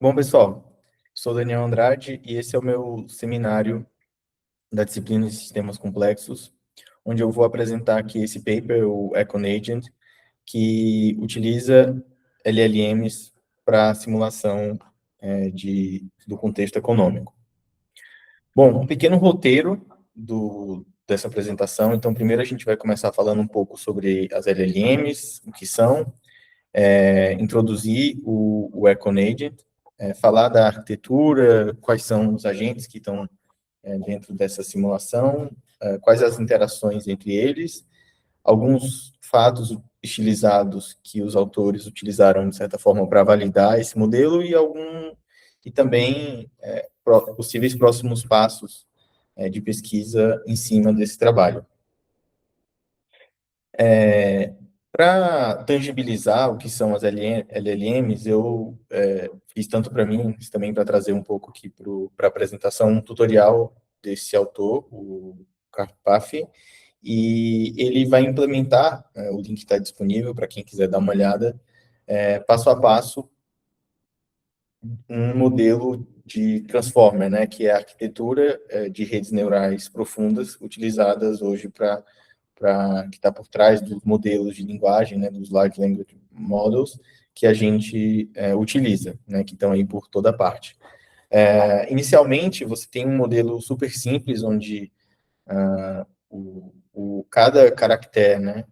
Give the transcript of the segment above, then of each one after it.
Bom, pessoal, sou Daniel Andrade e esse é o meu seminário da disciplina de Sistemas Complexos, onde eu vou apresentar aqui esse paper, o EconAgent, que utiliza LLMs para simulação do contexto econômico. Bom, um pequeno roteiro dessa apresentação. Então, primeiro a gente vai começar falando um pouco sobre as LLMs, o que são, introduzir o EconAgent, falar da arquitetura, quais são os agentes que estão dentro dessa simulação, quais as interações entre eles, alguns fatos estilizados que os autores utilizaram, de certa forma, para validar esse modelo e também possíveis próximos passos de pesquisa em cima desse trabalho. Para tangibilizar o que são as LLMs, eu fiz tanto para mim, mas também para trazer um pouco aqui para a apresentação, um tutorial desse autor, o Karpaf, e ele vai implementar, o link está disponível para quem quiser dar uma olhada, passo a passo, um modelo de transformer, né, que é a arquitetura de redes neurais profundas utilizadas hoje que está por trás dos modelos de linguagem, né, dos Large Language Models, que a gente utiliza, né, que estão aí por toda parte. Inicialmente, você tem um modelo super simples, onde cada caractere, né,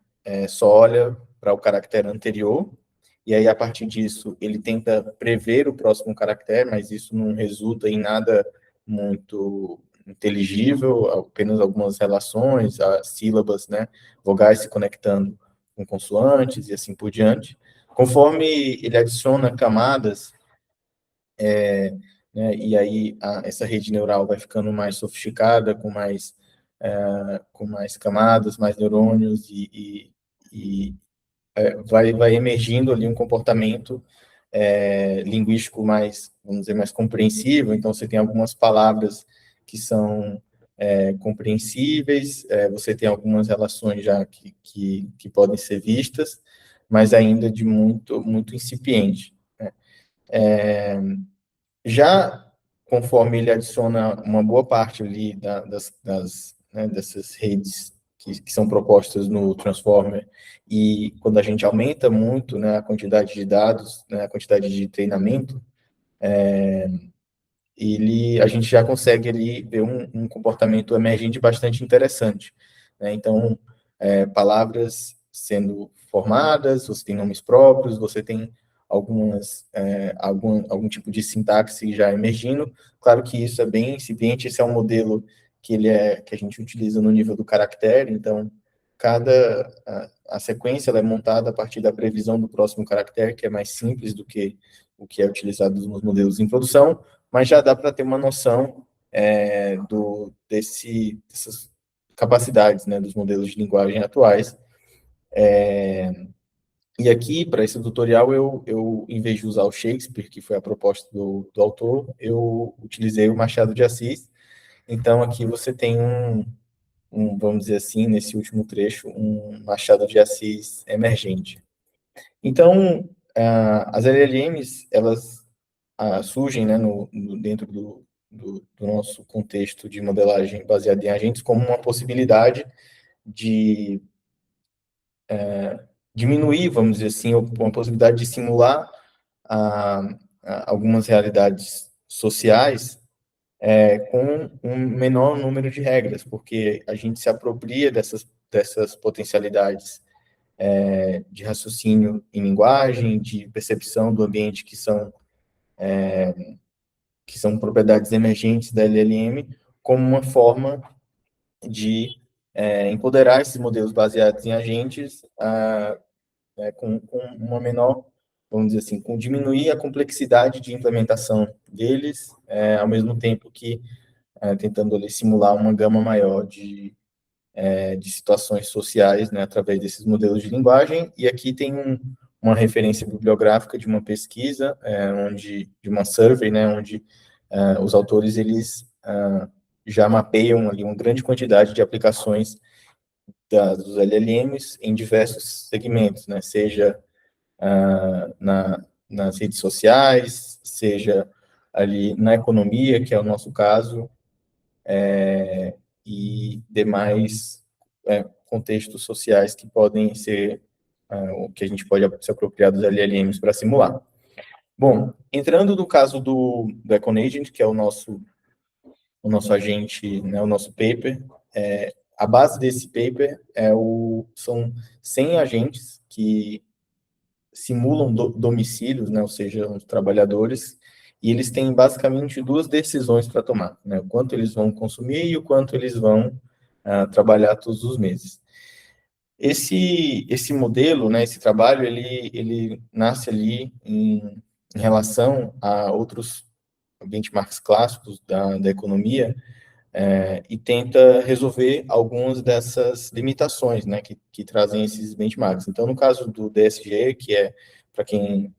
só olha para o caractere anterior, e aí, a partir disso, ele tenta prever o próximo caractere, mas isso não resulta em nada muito inteligível, apenas algumas relações, as sílabas, né, vogais se conectando com consoantes e assim por diante. Conforme ele adiciona camadas, né, e aí essa rede neural vai ficando mais sofisticada, com mais camadas, mais neurônios, e vai emergindo ali um comportamento linguístico mais, vamos dizer, mais compreensível. Então, você tem algumas palavras que são compreensíveis, você tem algumas relações já que podem ser vistas, mas ainda de muito incipiente, né? Já conforme ele adiciona uma boa parte ali né, dessas redes que são propostas no Transformer, e quando a gente aumenta muito, né, a quantidade de dados, né, a quantidade de treinamento, a gente já consegue ali ver um comportamento emergente bastante interessante, né? Então, palavras sendo formadas, você tem nomes próprios, você tem algum tipo de sintaxe já emergindo. Claro que isso é bem incipiente, esse é um modelo que a gente utiliza no nível do caractere. Então, a sequência ela é montada a partir da previsão do próximo caractere, que é mais simples do que o que é utilizado nos modelos em produção, mas já dá para ter uma noção dessas capacidades, né, dos modelos de linguagem atuais. E aqui, para esse tutorial, em vez de usar o Shakespeare, que foi a proposta do autor, eu utilizei o Machado de Assis. Então, aqui você tem vamos dizer assim, nesse último trecho, um Machado de Assis emergente. Então, as LLMs, elas surgem, né, dentro do nosso contexto de modelagem baseada em agentes como uma possibilidade de diminuir, vamos dizer assim, uma possibilidade de simular algumas realidades sociais com um menor número de regras, porque a gente se apropria dessas potencialidades de raciocínio em linguagem, de percepção do ambiente, que são propriedades emergentes da LLM, como uma forma de empoderar esses modelos baseados em agentes com uma menor, vamos dizer assim, com diminuir a complexidade de implementação deles, ao mesmo tempo que tentando ali simular uma gama maior de situações sociais, né, através desses modelos de linguagem. E aqui tem uma referência bibliográfica de uma pesquisa, de uma survey, né, onde os autores eles já mapeiam ali uma grande quantidade de aplicações dos LLMs em diversos segmentos, né, seja nas redes sociais, seja ali na economia, que é o nosso caso, e demais contextos sociais que podem ser o que a gente pode se apropriar dos LLMs para simular. Bom, entrando no caso do EconAgent, que é o nosso agente, né, o nosso paper, a base desse paper são 100 agentes que simulam domicílios, né, ou seja, os trabalhadores, e eles têm basicamente duas decisões para tomar, né, o quanto eles vão consumir e o quanto eles vão trabalhar todos os meses. Esse modelo, né, esse trabalho, ele nasce ali em relação a outros benchmarks clássicos da economia, e tenta resolver algumas dessas limitações, né, que trazem esses benchmarks. Então, no caso do DSG, que é, para quem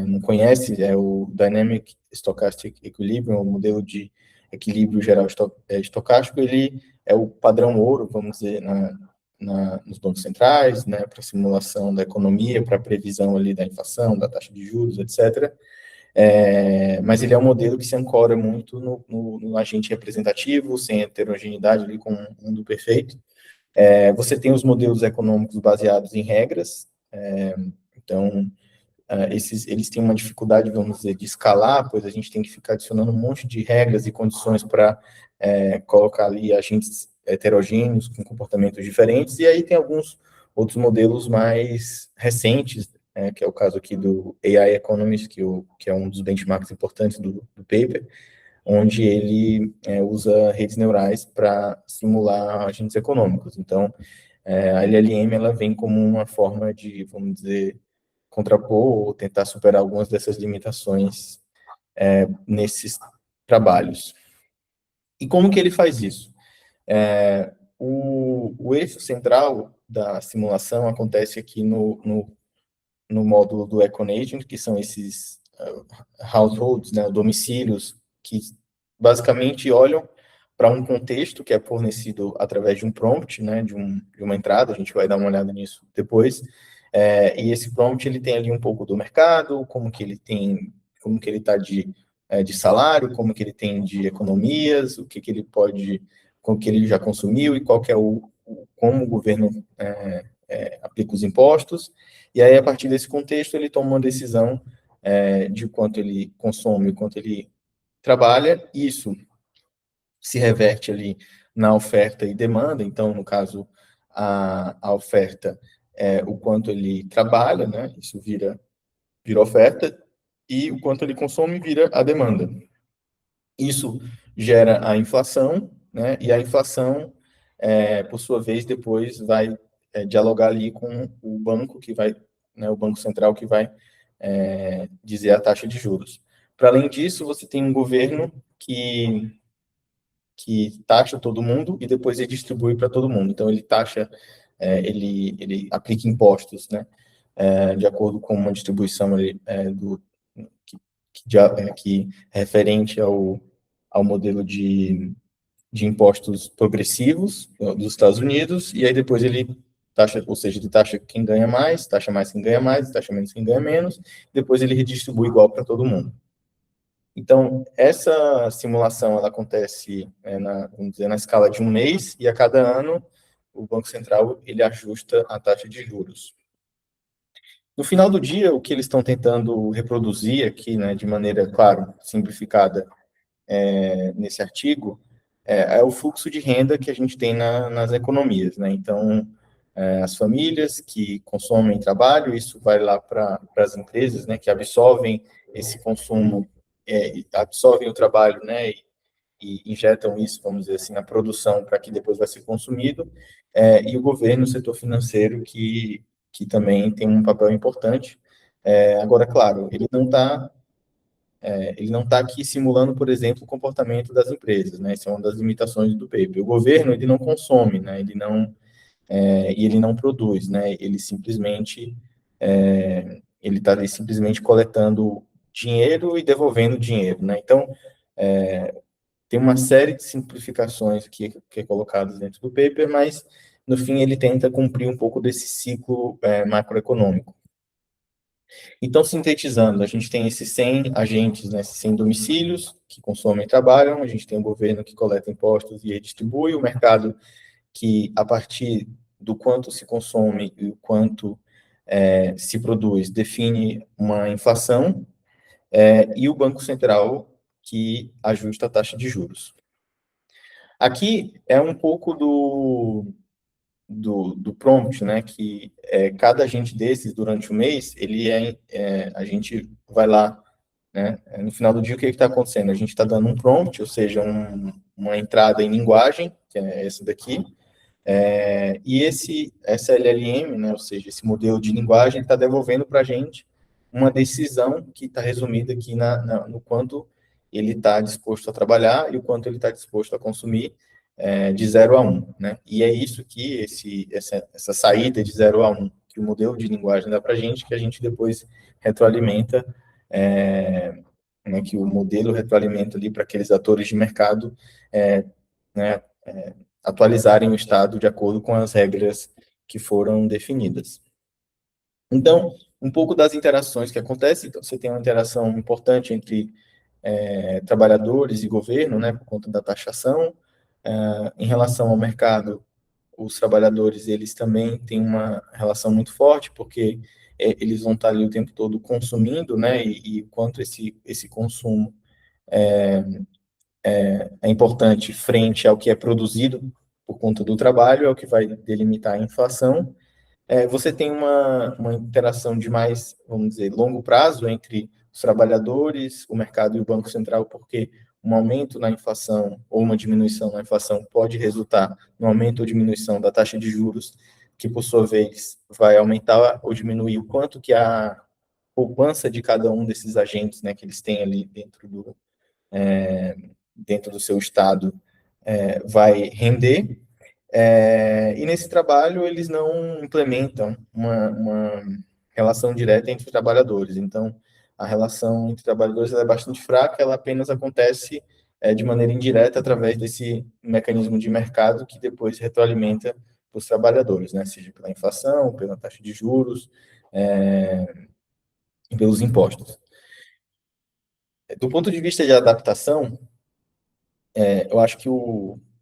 não conhece, é o Dynamic Stochastic Equilibrium, o modelo de equilíbrio geral estocástico, ele é o padrão ouro, vamos dizer, nos bancos centrais, né, para simulação da economia, para previsão ali da inflação, da taxa de juros, etc. Mas ele é um modelo que se ancora muito no agente representativo, sem heterogeneidade ali com um mundo perfeito. Você tem os modelos econômicos baseados em regras, então eles têm uma dificuldade, vamos dizer, de escalar, pois a gente tem que ficar adicionando um monte de regras e condições para colocar ali agentes heterogêneos com comportamentos diferentes, e aí tem alguns outros modelos mais recentes, que é o caso aqui do AI Economist, que é um dos benchmarks importantes do paper, onde ele usa redes neurais para simular agentes econômicos. Então, a LLM ela vem como uma forma de, vamos dizer, contrapor ou tentar superar algumas dessas limitações nesses trabalhos. E como que ele faz isso? O eixo central da simulação acontece aqui no módulo do EconAgent, que são esses households, né, domicílios, que basicamente olham para um contexto que é fornecido através de um prompt, né, de uma entrada, a gente vai dar uma olhada nisso depois, e esse prompt ele tem ali um pouco do mercado, como que ele está de salário, como que ele tem de economias, o que ele pode, como que ele já consumiu e qual que é como o governo aplica os impostos, e aí a partir desse contexto ele toma uma decisão de quanto ele consome, quanto ele trabalha, isso se reverte ali na oferta e demanda, então, no caso, a oferta é o quanto ele trabalha, né? Isso vira oferta, e o quanto ele consome vira a demanda. Isso gera a inflação, né? E a inflação, por sua vez, depois vai dialogar ali com o banco que vai, né, o Banco Central que vai dizer a taxa de juros. Para além disso, você tem um governo que taxa todo mundo e depois ele distribui para todo mundo. Então, ele taxa, ele aplica impostos, né, de acordo com uma distribuição ali, que é referente ao modelo de impostos progressivos dos Estados Unidos, e aí depois ele taxa, ou seja, ele taxa quem ganha mais quem ganha mais, taxa menos quem ganha menos, depois ele redistribui igual para todo mundo. Então, essa simulação ela acontece, vamos dizer, na escala de um mês, e a cada ano o Banco Central ele ajusta a taxa de juros. No final do dia, o que eles estão tentando reproduzir aqui, né, de maneira, claro, simplificada, nesse artigo, é o fluxo de renda que a gente tem nas economias, né? Então, as famílias que consomem trabalho, isso vai lá para as empresas, né, que absorvem esse consumo, absorvem o trabalho, né, e injetam isso, vamos dizer assim, na produção para que depois vai ser consumido, e o governo, o setor financeiro, que também tem um papel importante. Agora, claro, ele não está aqui simulando, por exemplo, o comportamento das empresas, né? Isso é uma das limitações do paper. O governo, ele não consome, né? E ele não produz, né? Ele simplesmente ele está ali simplesmente coletando dinheiro e devolvendo dinheiro, né? Então, tem uma série de simplificações que é colocadas dentro do paper, mas, no fim, ele tenta cumprir um pouco desse ciclo macroeconômico. Então, sintetizando, a gente tem esses 100 agentes, né, esses 100 domicílios que consomem e trabalham, a gente tem o governo que coleta impostos e redistribui, o mercado que, a partir do quanto se consome e o quanto se produz, define uma inflação, e o Banco Central que ajusta a taxa de juros. Aqui é um pouco do prompt, né? Que cada agente desses, durante o mês, a gente vai lá, né? No final do dia, o que está acontecendo? A gente está dando um prompt, ou seja, uma entrada em linguagem, que é essa daqui, e essa LLM, né, ou seja, esse modelo de linguagem, está devolvendo para a gente uma decisão que está resumida aqui no quanto ele está disposto a trabalhar e o quanto ele está disposto a consumir de 0 a 1, né? E é isso que essa saída de 0 a 1 que o modelo de linguagem dá para a gente, que a gente depois retroalimenta, né, que o modelo retroalimenta ali para aqueles atores de mercado, né, atualizarem o estado de acordo com as regras que foram definidas. Então, um pouco das interações que acontecem, então, você tem uma interação importante entre trabalhadores e governo, né, por conta da taxação. Em relação ao mercado, os trabalhadores, eles também têm uma relação muito forte, porque eles vão estar ali o tempo todo consumindo, né, e quanto esse consumo é importante frente ao que é produzido por conta do trabalho, é o que vai delimitar a inflação. Você tem uma interação de mais, vamos dizer, longo prazo entre os trabalhadores, o mercado e o Banco Central, porque um aumento na inflação ou uma diminuição na inflação pode resultar no aumento ou diminuição da taxa de juros, que por sua vez vai aumentar ou diminuir o quanto que a poupança de cada um desses agentes, né, que eles têm ali dentro do seu estado, vai render. E nesse trabalho eles não implementam uma relação direta entre trabalhadores. Então, a relação entre trabalhadores é bastante fraca, ela apenas acontece de maneira indireta através desse mecanismo de mercado que depois retroalimenta os trabalhadores, né? Seja pela inflação, pela taxa de juros, e pelos impostos. Do ponto de vista de adaptação, eu acho que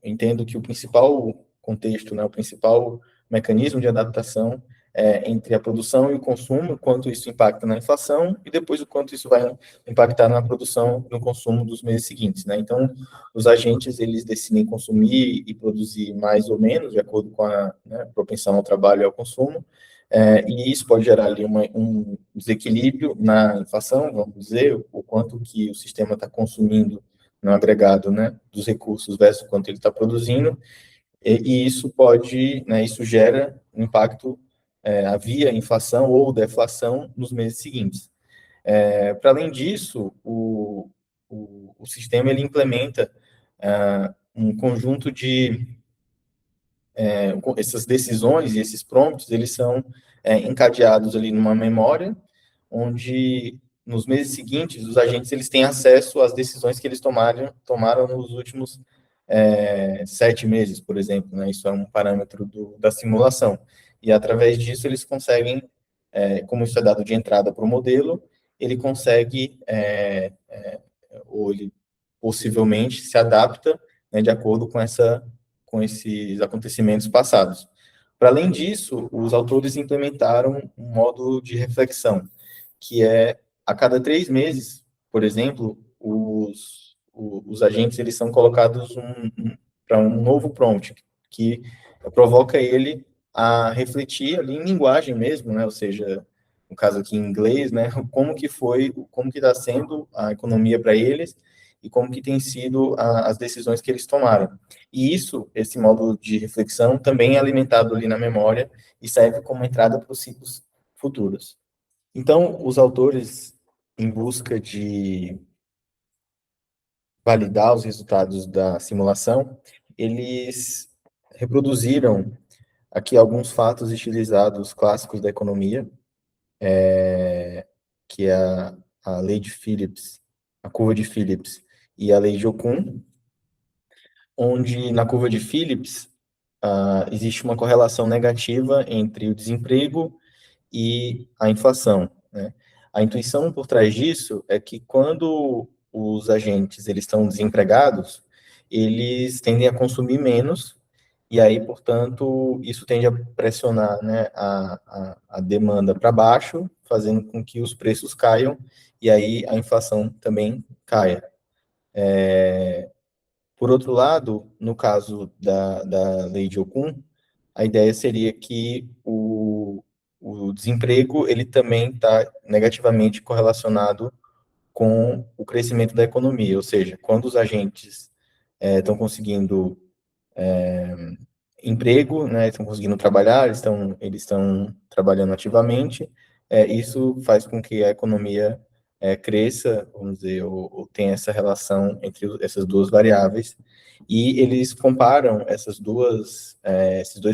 entendo que o principal contexto, né, o principal mecanismo de adaptação é entre a produção e o consumo, o quanto isso impacta na inflação e depois o quanto isso vai impactar na produção e no consumo dos meses seguintes, né? Então, os agentes, eles decidem consumir e produzir mais ou menos, de acordo com a, né, propensão ao trabalho e ao consumo, e isso pode gerar ali um desequilíbrio na inflação, vamos dizer, o quanto que o sistema está consumindo no agregado, né, dos recursos versus quanto ele está produzindo, e isso pode, né, isso gera um impacto havia inflação ou deflação nos meses seguintes. Para além disso, o sistema ele implementa um conjunto de essas decisões e esses prompts, eles são encadeados ali numa memória, onde nos meses seguintes os agentes eles têm acesso às decisões que eles tomaram nos últimos 7 meses, por exemplo, né? Isso é um parâmetro da simulação. E através disso eles conseguem, como isso é dado de entrada para o modelo, ele consegue, ou ele possivelmente se adapta, né, de acordo com esses acontecimentos passados. Para além disso, os autores implementaram um módulo de reflexão, que é a cada 3 meses, por exemplo, os agentes eles são colocados para um novo prompt, que provoca ele a refletir ali em linguagem mesmo, né? Ou seja, no caso aqui em inglês, né? Como que está sendo a economia para eles e como que tem sido as decisões que eles tomaram. E esse módulo de reflexão também é alimentado ali na memória e serve como entrada para os ciclos futuros. Então, os autores, em busca de validar os resultados da simulação, eles reproduziram aqui alguns fatos estilizados clássicos da economia, que é a lei de Phillips, a curva de Phillips e a lei de Okun, onde na curva de Phillips existe uma correlação negativa entre o desemprego e a inflação. né? A intuição por trás disso é que quando os agentes eles estão desempregados, eles tendem a consumir menos, e aí, portanto, isso tende a pressionar, né, a demanda para baixo, fazendo com que os preços caiam, e aí a inflação também caia. Por outro lado, no caso da lei de Okun, a ideia seria que o desemprego ele também está negativamente correlacionado com o crescimento da economia, ou seja, quando os agentes estão conseguindo emprego, né, estão conseguindo trabalhar, eles estão trabalhando ativamente, isso faz com que a economia cresça, vamos dizer, ou tenha essa relação entre essas duas variáveis, e eles comparam esses dois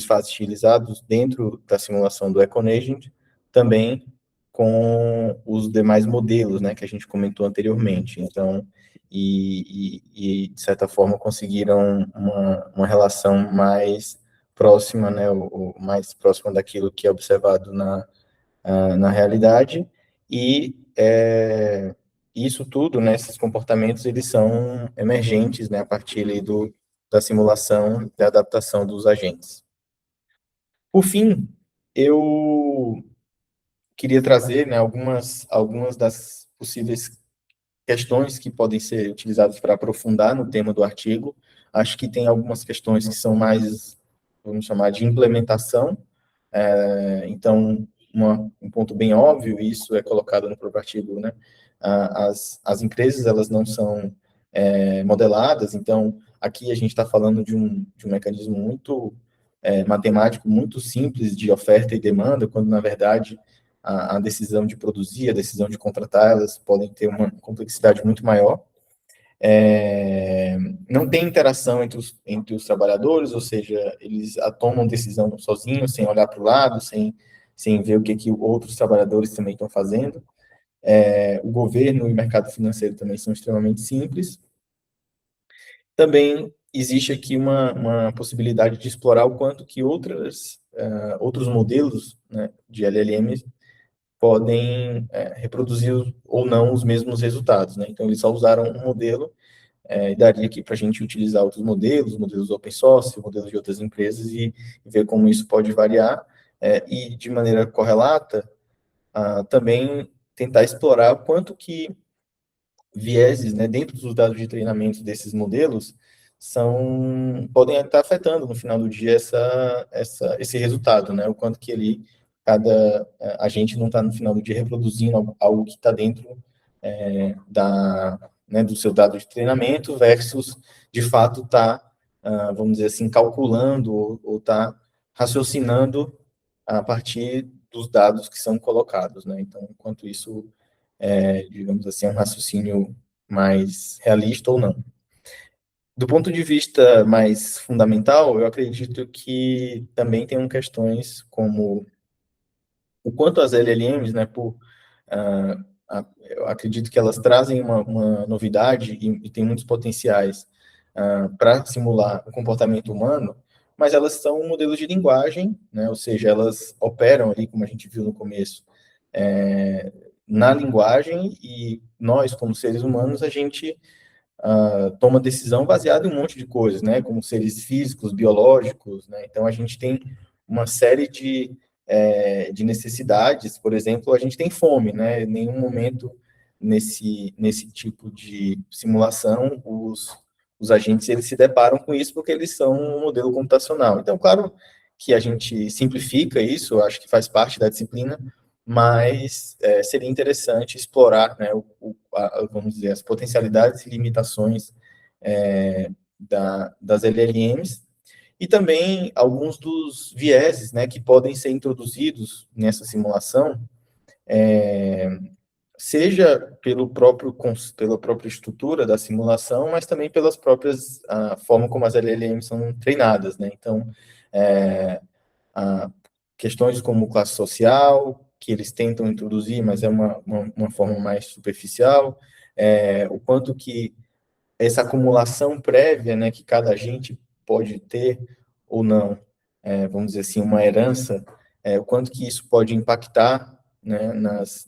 fatos estilizados dentro da simulação do EcoNagent, também com os demais modelos, né, que a gente comentou anteriormente. Então, de certa forma, conseguiram uma relação mais próxima, né, o mais próxima daquilo que é observado na realidade, e isso tudo, né, esses comportamentos, eles são emergentes, né, a partir ali da simulação, da adaptação dos agentes. Por fim, eu queria trazer, né, algumas das possíveis questões que podem ser utilizadas para aprofundar no tema do artigo. Acho que tem algumas questões que são mais, vamos chamar, de implementação. Então, um ponto bem óbvio, isso é colocado no próprio artigo, né? As empresas, elas não são modeladas, então, aqui a gente está falando de um mecanismo muito matemático, muito simples de oferta e demanda, quando, na verdade, a decisão de produzir, a decisão de contratar, elas podem ter uma complexidade muito maior. Não tem interação entre os trabalhadores, ou seja, eles tomam decisão sozinhos, sem olhar para o lado, sem ver o que outros trabalhadores também estão fazendo. O governo e o mercado financeiro também são extremamente simples. Também existe aqui uma possibilidade de explorar o quanto que outros modelos, né, de LLMs podem reproduzir ou não os mesmos resultados, né? Então, eles só usaram um modelo, e daria aqui para a gente utilizar outros modelos open source, modelos de outras empresas, e ver como isso pode variar, e de maneira correlata, também tentar explorar o quanto que vieses, né, dentro dos dados de treinamento desses modelos podem estar afetando no final do dia esse resultado, né? O quanto que a gente não está no final do dia reproduzindo algo que está dentro né, do seu dado de treinamento versus de fato está, vamos dizer assim, calculando ou está raciocinando a partir dos dados que são colocados, né? Então, enquanto isso digamos assim, um raciocínio mais realista ou não. Do ponto de vista mais fundamental, eu acredito que também tem questões como o quanto as LLMs, né, eu acredito que elas trazem uma novidade e tem muitos potenciais para simular o comportamento humano, mas elas são modelos de linguagem, né, ou seja, elas operam ali, como a gente viu no começo, na linguagem, e nós, como seres humanos, a gente toma decisão baseada em um monte de coisas, né? Como seres físicos, biológicos, né? Então, a gente tem uma série de necessidades. Por exemplo, a gente tem fome, né? Em nenhum momento nesse tipo de simulação os agentes eles se deparam com isso porque eles são um modelo computacional. Então, claro que a gente simplifica isso, acho que faz parte da disciplina, mas seria interessante explorar, né, vamos dizer, as potencialidades e limitações das LLMs e também alguns dos vieses, né, que podem ser introduzidos nessa simulação, seja pela própria estrutura da simulação, mas também pelas próprias a forma como as LLMs são treinadas, né? Então, questões como classe social, que eles tentam introduzir, mas é uma forma mais superficial, o quanto que essa acumulação prévia, né, que cada agente pode ter ou não, vamos dizer assim, uma herança, o quanto que isso pode impactar né, nas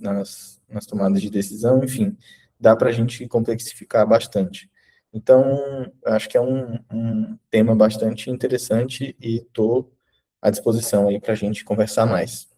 tomadas de decisão, enfim, dá para a gente complexificar bastante. Então, acho que é um tema bastante interessante e estou à disposição aí para a gente conversar mais.